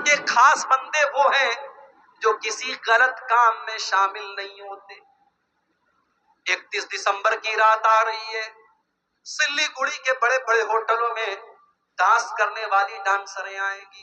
کہ خاص بندے وہ ہیں جو کسی غلط کام میں شامل نہیں ہوتے۔ 31 دسمبر کی رات آ رہی ہے، سلی گڑی کے بڑے بڑے ہوٹلوں میں ڈانس کرنے والی ڈانسریں آئیں گی،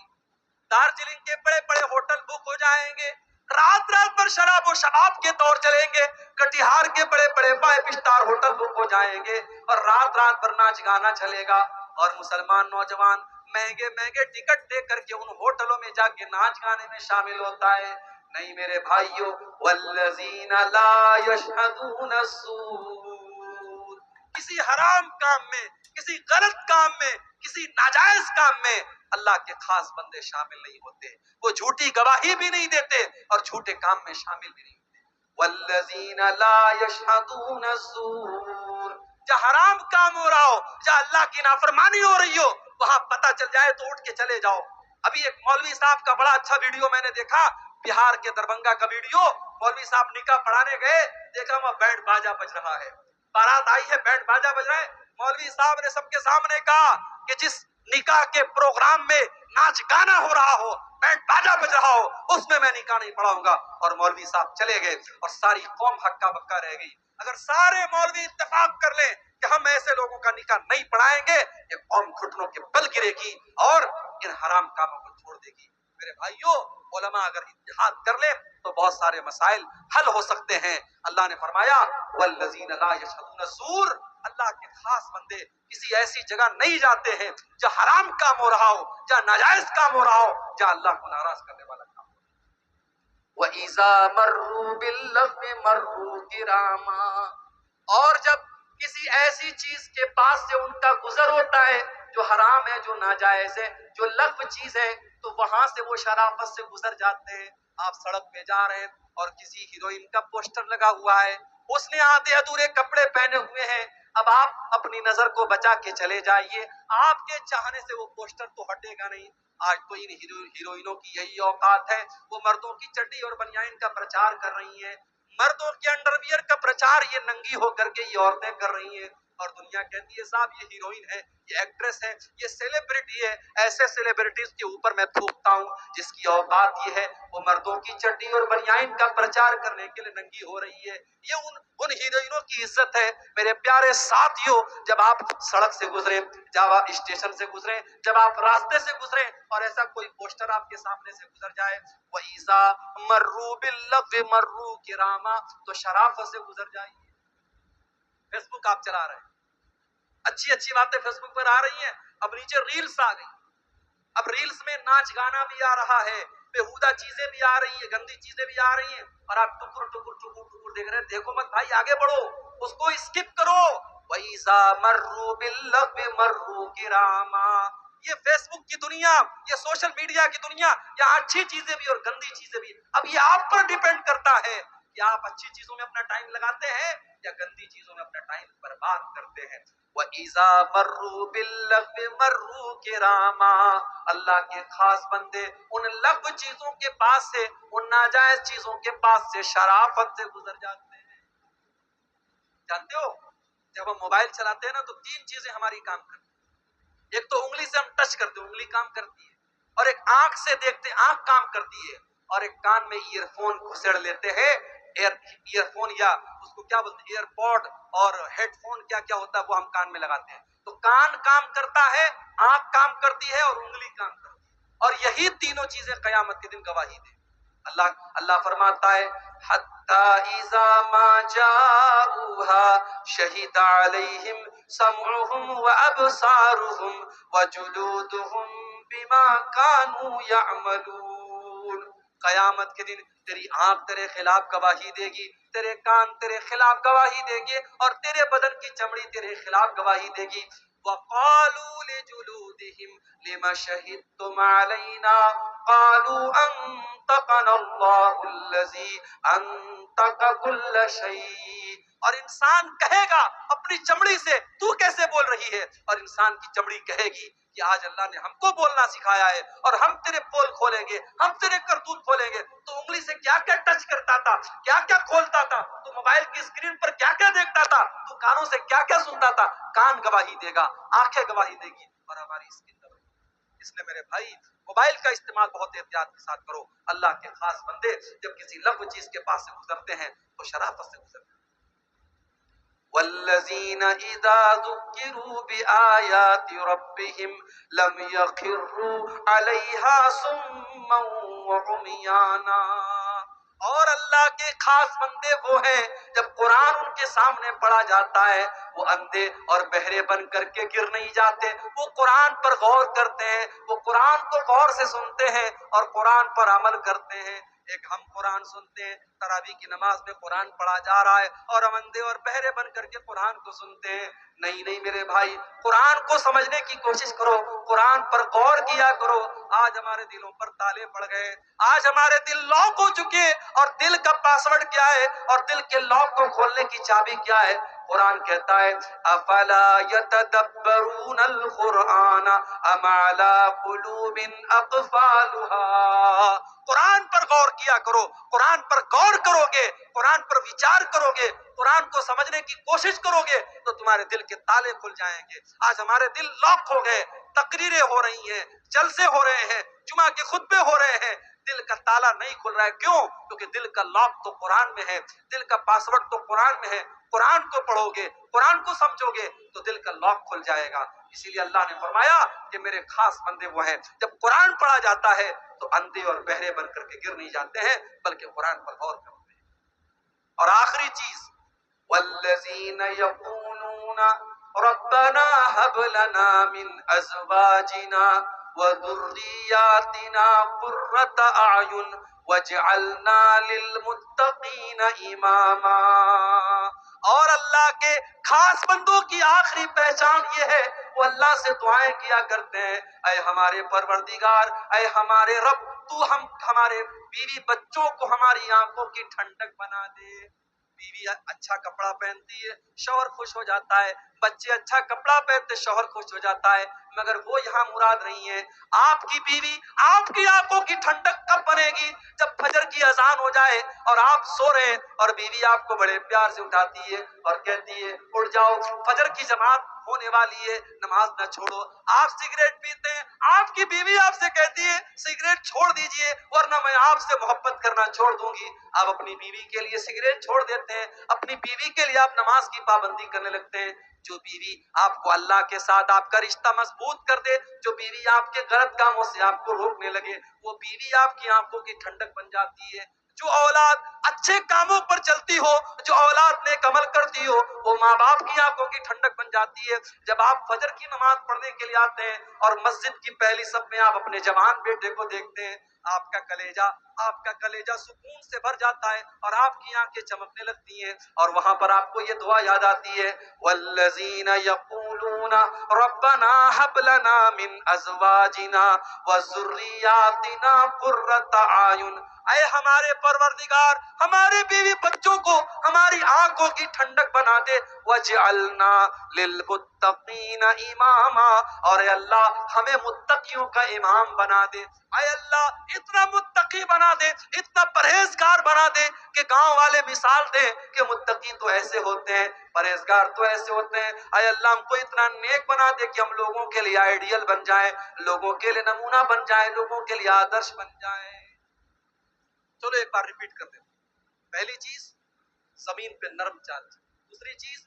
دارجلنگ کے بڑے بڑے ہوٹل بک ہو جائیں گے، رات رات بھر شراب و شباب کے دور چلیں گے، کٹیہار کے بڑے بڑے 5 اسٹار ہوٹل بک ہو جائیں گے اور رات رات بھر ناچ گانا چلے گا، اور مسلمان نوجوان مہنگے مہنگے ٹکٹ دے کر کے ان ہوٹلوں میں جا کے ناچ گانے میں شامل ہوتا ہے۔ نہیں میرے بھائیوں، والذین لا یشہدون الزور، کسی حرام کام میں، کسی غلط کام میں، کسی ناجائز کام میں اللہ کے خاص بندے شامل نہیں ہوتے، وہ جھوٹی گواہی بھی نہیں دیتے اور جھوٹے کام میں شامل بھی نہیں ہوتے۔ والذین لا یشہدون الزور، جہاں حرام کام ہو رہا ہو، جہاں اللہ کی نافرمانی ہو رہی ہو، وہاں پتہ چل جائے تو اٹھ کے چلے جاؤ۔ ابھی ایک مولوی صاحب کا بڑا اچھا ویڈیو میں نے دیکھا، بہار کے دربھنگہ کا ویڈیو، مولوی صاحب نکاح پڑھانے گئے، دیکھا وہاں بینڈ باجا بج رہا ہے، بارات آئی ہے، بینڈ باجا بج رہا ہے، مولوی صاحب نے سب کے سامنے کہا کہ جس نکاح کے پروگرام میں ناچ گانا ہو رہا ہو، بینڈ باجا بج رہا ہو، اس میں نکاح نہیں پڑھاؤں گا، اور مولوی صاحب چلے گئے اور ساری قوم ہکا بکا رہ گئی۔ اگر سارے مولوی اتفاق کر لیں کہ ہم ایسے لوگوں کا نکاح نہیں پڑھائیں گے، یہ قوم گھٹنوں کے بل گرے گی اور ان حرام کاموں کو چھوڑ دے گی۔ میرے بھائیوں، علماء اگر اتحاد کر لیں تو بہت سارے مسائل حل ہو سکتے ہیں۔ اللہ نے فرمایا والذین لا یشہدون الزور، اللہ کے خاص بندے کسی ایسی جگہ نہیں جاتے ہیں جہاں حرام کام ہو رہا ہو، جہاں ناجائز کام ہو رہا ہو، جہاں اللہ کو ناراض کرنے والا کام ہو۔ وَإِذَا مَرُّوا بِاللَّغْوِ مَرُّوا كِرَامًا، اور جب کسی ایسی چیز کے پاس سے ان کا گزر ہوتا ہے جو حرام ہے، جو ناجائز ہے، جو لغو چیز ہے، تو وہاں سے وہ شرافت سے گزر جاتے ہیں۔ آپ سڑک پہ جا رہے ہیں اور کسی ہیروئن کا پوسٹر لگا ہوا ہے، اس نے آدھے ادھورے کپڑے پہنے ہوئے ہیں، اب آپ اپنی نظر کو بچا کے چلے جائیے، آپ کے چاہنے سے وہ پوسٹر تو ہٹے گا نہیں۔ آج تو ان ہیروئنوں کی یہی اوقات ہے، وہ مردوں کی چڈی اور بنیان کا پرچار کر رہی ہیں، مردوں کے انڈر ویئر کا پرچار یہ ننگی ہو کر کے یہ عورتیں کر رہی ہیں، اور دنیا کہتی ہے صاحب یہ ہیروئن ہے، یہ ایکٹریس ہے، یہ سیلیبریٹی ہے۔ ایسے سیلیبریٹیز کے اوپر میں تھوکتا ہوں جس کی اوقات یہ ہے وہ مردوں کی چڈی اور بنیان کا پرچار کرنے کے لیے ننگی ہو رہی ہے۔ یہ ان ہیروئنوں کی عزت ہے۔ میرے پیارے ساتھیوں، جب آپ سڑک سے گزریں، جب آپ اسٹیشن سے گزریں، جب آپ راستے سے گزریں اور ایسا کوئی پوسٹر آپ کے سامنے سے گزر جائے، وَإِذَا مَرُّوا بِاللَّغْوِ مَرُّوا كِرَامًا، تو شرافت سے گزر جائیے۔ فیس بک آپ چلا رہے ہیں، اچھی اچھی باتیں فیس بک پر آ رہی ہیں، اب نیچے ریلز آ گئی، اب ریلز میں ناچ گانا بھی آ رہا ہے، بےہودہ چیزیں بھی آ رہی ہیں، گندی چیزیں بھی آ رہی ہیں، اور آپ ٹکر ٹکر ٹکر ٹکر دیکھ رہے ہیں۔ دیکھو مت بھائی، آگے بڑھو، اس کو اسکپ کرو۔ وَإِذَا مَرُّوا بِاللَّغْوِ مَرُّوا كِرَامًا، یہ فیس بک کی دنیا، یہ سوشل میڈیا کی دنیا، یہاں اچھی چیزیں بھی اور گندی چیزیں بھی، اب یہ آپ پر ڈیپینڈ کرتا ہے کہ آپ اچھی چیزوں میں اپنا ٹائم لگاتے ہیں یا گندی چیزوں میں اپنا ٹائم برباد کرتے ہیں۔ وَإِذَا مَرُّوا بِاللَّغْوِ مَرُّوا كِرَامًا، اللہ کے خاص بندے ان لغو چیزوں کے پاس سے، ان ناجائز چیزوں کے پاس سے شرافت سے گزر جاتے ہیں۔ جانتے ہو جب ہم موبائل چلاتے ہیں نا تو 3 چیزیں ہماری کام کرتی ہیں۔ ایک تو انگلی سے ہم ٹچ کرتے ہیں، انگلی کام کرتی ہے، اور ایک آنکھ سے دیکھتے ہیں، آنکھ کام کرتی ہے، اور ایک کان میں ایئر فون گھسڑ لیتے ہیں، ایئر فون یا اس کو کیا بولتے ہیں، ایئر پوڈ اور ہیڈ فون کیا کیا ہوتا ہے وہ ہم کان میں لگاتے ہیں۔ تو کان کام کرتا ہے، آنکھ کام کرتی ہے اور انگلی کام کرتی ہے، اور یہی تینوں چیزیں قیامت کے دن گواہی دیں۔ اللہ فرماتا ہے حَتَّى إِذَا مَا جَاءُوهَا شَهِدَ عَلَيْهِمْ سَمْعُهُمْ وَأَبْصَارُهُمْ وَجُلُودُهُمْ بِمَا كَانُوا يَعْمَلُونَ، قیامت کے دن تیری آنکھ تیرے خلاف گواہی دے گی، تیرے کان تیرے خلاف گواہی دے گی، اور تیرے بدن کی چمڑی تیرے خلاف گواہی دے گی۔ وَقَالُوا لِجُلُودِهِمْ لِمَ شَهِدتُّمْ عَلَيْنَا قَالُوا أَنطَقَنَا اللَّهُ الَّذِي أَنطَقَ كُلَّ شَيْءٍ، اور انسان کہے گا اپنی چمڑی سے تو کیسے بول رہی ہے، اور انسان کی چمڑی کہے گی کہ آج اللہ نے ہم کو بولنا سکھایا ہے اور ہم تیرے پول کھولیں گے، ہم تیرے کرتوت کھولیں گے۔ تو انگلی سے کیا کیا ٹچ کرتا تھا، کیا کیا کھولتا تھا، تو موبائل کی اسکرین پر کیا کیا دیکھتا تھا، تو کانوں سے کیا کیا سنتا تھا، کان گواہی دے گا، آنکھیں گواہی دے گی، اور ہماری اسکن گواہی۔ اس لیے میرے بھائی موبائل کا استعمال بہت احتیاط کے ساتھ کرو. اللہ کے خاص بندے جب کسی لغو چیز کے پاس سے گزرتے ہیں تو شرافت سے گزرتے ہیں. والذین اذا ذکروا بآیات ربهم لم یخروا علیہا صما وعمیانا. اور اللہ کے خاص بندے وہ ہیں جب قرآن ان کے سامنے پڑھا جاتا ہے وہ اندھے اور بہرے بن کر کے گر نہیں جاتے. وہ قرآن پر غور کرتے ہیں, وہ قرآن کو غور سے سنتے ہیں اور قرآن پر عمل کرتے ہیں. ایک ہم قرآن سنتے ہیں, تراویح کی نماز میں قرآن پڑھا جا رہا ہے اور ہم اندھے اور بہرے بن کر کے قرآن کو سنتے ہیں. نہیں نہیں میرے بھائی, قرآن کو سمجھنے کی کوشش کرو, قرآن پر غور کیا کرو. آج ہمارے دلوں پر تالے پڑ گئے, آج ہمارے دل لاک ہو چکے, اور دل کا پاسورڈ کیا ہے اور دل کے لاک کو کھولنے کی چابی کیا ہے؟ قرآن کہتا ہے افلا یتدبرون القرآن ام علی قلوب اقفالها. قرآن پر غور کیا کرو, قرآن پر غور کرو گے, قرآن پر وچار کرو گے, قرآن کو سمجھنے کی کوشش کرو گے تو تمہارے دل کے تالے کھل جائیں گے. آج ہمارے دل لاک ہو گئے, تقریریں ہو رہی ہیں, جلسے ہو رہے ہیں, جمعہ کے خطبے ہو رہے ہیں, دل کا تالا نہیں کھل رہا ہے. کیوں؟ کیونکہ دل کا لاک تو قرآن میں ہے, دل کا پاسورڈ تو قرآن میں ہے. قرآن کو پڑھو گے, قرآن کو سمجھو گے تو دل کا لاک کھل جائے گا. اسی لیے اللہ نے فرمایا کہ میرے خاص بندے وہ ہیں جب قرآن پڑھا جاتا ہے تو اندھے اور بہرے بن کر کے گر نہیں جاتے ہیں بلکہ قرآن پر غور کرتے ہیں. اور آخری چیز, والذین یقولون ربنا هب لنا من ازواجنا وذریاتنا قرة اعین وجعلنا للمتقین اماما. اور اللہ کے خاص بندوں کی آخری پہچان یہ ہے, وہ اللہ سے دعائیں کیا کرتے ہیں, اے ہمارے پروردگار, اے ہمارے رب, تو ہمارے بیوی بچوں کو ہماری آنکھوں کی ٹھنڈک بنا دے. بیوی اچھا کپڑا پہنتی ہے, شوہر خوش ہو جاتا ہے, بچے اچھا کپڑا پہنتے, شوہر خوش ہو جاتا ہے, مگر وہ یہاں مراد نہیں ہے. آپ کی بیوی, آپ کی آنکھوں کی ٹھنڈک کب بنے گی؟ جب فجر کی اذان ہو جائے اور آپ سو رہے ہیں اور بیوی آپ کو بڑے پیار سے اٹھاتی ہے اور کہتی ہے اٹھ جاؤ, فجر کی جماعت ہونے والی ہے, نماز نہ چھوڑو. آپ سگریٹ پیتے ہیں, آپ کی بیوی آپ سے کہتی ہے سگریٹ چھوڑ دیجئے ورنہ میں آپ سے محبت کرنا چھوڑ دوں گی. آپ اپنی بیوی کے لیے سگریٹ چھوڑ دیتے ہیں, اپنی بیوی کے لیے آپ نماز کی پابندی کرنے لگتے ہیں. جو بیوی آپ کو اللہ کے ساتھ آپ کا رشتہ مضبوط کر دے, جو بیوی آپ کے غلط کاموں سے آپ کو روکنے لگے, وہ بیوی آپ کی آنکھوں کی ٹھنڈک بن جاتی ہے. جو اولاد اچھے کاموں پر چلتی ہو, جو اولاد نیک عمل کرتی ہو, وہ ماں باپ کی آنکھوں کی ٹھنڈک بن جاتی ہے. جب آپ فجر کی نماز پڑھنے کے لیے آتے ہیں اور مسجد کی پہلی صف میں آپ اپنے جوان بیٹے کو دیکھتے ہیں, آپ کا کلیجہ سکون سے بھر جاتا ہے اور آپ کی آنکھیں چمکنے لگتی ہیں. اور وہاں پر آپ کو یہ دعا یاد آتی ہے, والذین یقولون ربنا هب لنا من ازواجنا وذریاتنا قرة اعین. اے ہمارے پروردگار, ہمارے بیوی بچوں کو ہماری آنکھوں کی ٹھنڈک بنا دے. وجعلنا للمتقین اماما, اور اے اللہ ہمیں متقیوں کا امام بنا دے. اے اللہ اتنا متقی بنا دے, اتنا پرہیزگار بنا دے کہ گاؤں والے مثال دیں کہ متقی تو ایسے ہوتے ہیں, پرہیزگار تو ایسے ہوتے ہیں. اے اللہ ہم کو اتنا نیک بنا دے کہ ہم لوگوں کے لیے آئیڈیل بن جائیں, لوگوں کے لیے نمونہ بن جائیں, لوگوں کے لیے آدرش بن جائیں. چلو ایک بار ریپیٹ کر دیں. پہلی چیز زمین پہ نرم چال. دوسری چیز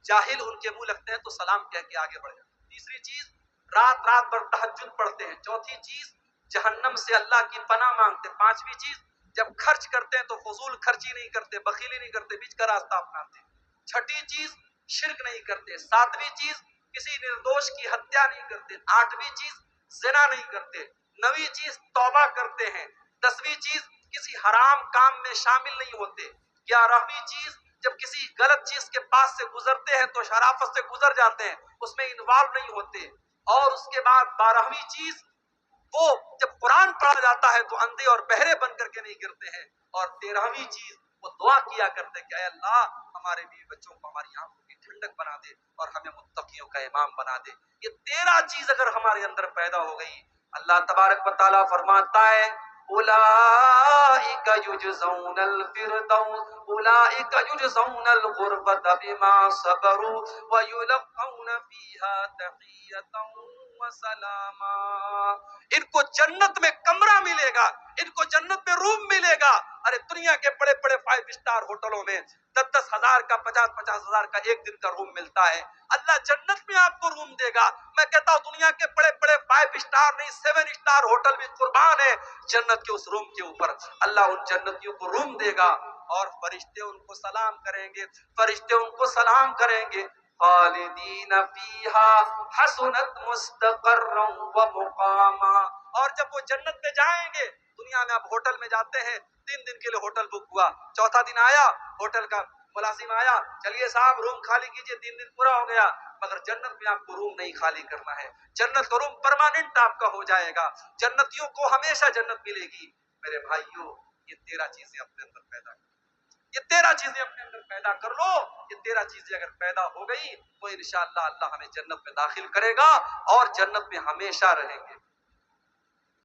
جاہل ان کے منہ لگتے ہیں تو سلام کہہ کے آگے بڑھ جاتے. تیسری چیز رات رات بھر تہجد پڑھتے ہیں. چوتھی چیز جہنم سے اللہ کی پناہ مانگتے. پانچویں چیز جب خرچ کرتے ہیں تو فضول خرچی نہیں کرتے, بخیلی نہیں کرتے, بیچ کا راستہ اپناتے. چھٹی چیز شرک نہیں کرتے. ساتویں چیز کسی نردوش کی ہتیا نہیں کرتے. آٹھویں چیز زنا نہیں کرتے. نویں چیز توبہ کرتے ہیں. دسویں چیز کسی حرام کام میں شامل نہیں ہوتے. گیارہویں چیز جب کسی غلط چیز کے پاس سے گزرتے ہیں تو شرافت سے گزر جاتے ہیں, اس میں انوالو نہیں ہوتے. اور اس کے بعد بارہویں چیز وہ جب قرآن پڑھا جاتا ہے تو اندھے اور بہرے بن کر کے نہیں گرتے ہیں. اور تیرہویں چیز وہ دعا کیا کرتے کہ اے اللہ ہمارے بیوی بچوں کو ہماری آنکھوں کی ٹھنڈک بنا دے اور ہمیں متقیوں کا امام بنا دے. یہ 13 چیز اگر ہمارے اندر پیدا ہو گئی, اللہ تبارک و تعالیٰ فرماتا ہے اولئک یجزون الفردوس اولئک یجزون الغرفۃ بما صبروا ویلقون فیہا تحیۃ وسلاما. ان کو جنت میں کمرہ ملے گا, ان کو جنت میں روم ملے گا. ارے دنیا کے بڑے بڑے 5 اسٹار ہوٹلوں میں 10-10 ہزار کا 50-50 ہزار کا ایک دن کا روم ملتا ہے. اللہ جنت میں آپ کو روم دے گا. میں کہتا ہوں دنیا کے بڑے بڑے 5 اسٹار نہیں 7 اسٹار ہوٹل بھی قربان ہے جنت کے اس روم کے اوپر. اللہ ان جنتیوں کو روم دے گا اور فرشتے ان کو سلام کریں گے, فرشتے ان کو سلام کریں گے. خالدین فیہا حسنت مستقرا ومقاما. اور جب وہ جنت میں جائیں گے, دنیا میں آپ ہوٹل میں جاتے ہیں, 3 دن کے لیے ہوٹل بک ہوا, چوتھا دن آیا ہوٹل کا ملازم آیا, چلیے صاحب روم خالی کیجئے, 3 دن پورا ہو گیا. مگر جنت میں آپ کو روم نہیں خالی کرنا ہے, جنت کا روم پرماننٹ آپ کا ہو جائے گا, جنتیوں کو ہمیشہ جنت ملے گی. میرے بھائیوں, یہ 13 چیزیں اپنے اندر پیدا کر, یہ 13 چیزیں اپنے اندر پیدا کر لو. یہ 13 چیزیں اگر پیدا ہو گئی تو انشاءاللہ اللہ ہمیں جنت میں داخل کرے گا اور جنت میں ہمیشہ رہیں گے.